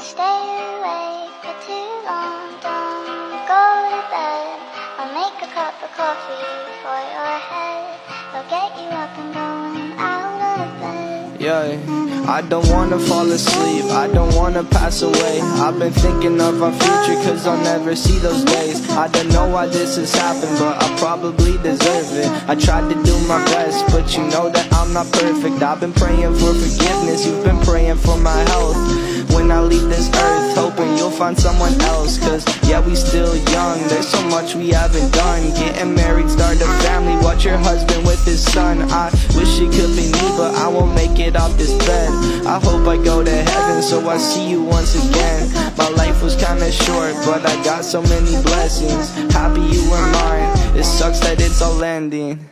stay awake for too long. Don't go to bed. I'll make a cup of coffee for your head. I'll get you up and going out of bed. Yeah, I don't wanna fall asleep, I don't wanna pass away. I've been thinking of our future, cause I'll never see those days. I don't know why this has happened, but I probably deserve it. I tried to do my best, but you know that I'm not perfect. I've been praying for forgiveness, you've been praying for my health. When I leave this earth, hoping you'll find someone else. Cause yeah, we still young, there's so much we haven't done. Getting married, start a family, watch your husband with his son. I wish it could be me, but I won't make it off this bed. I hope I go to heaven, so I see you once again. My life was kinda short, but I got so many blessings. Happy you were mine, it sucks that it's all ending.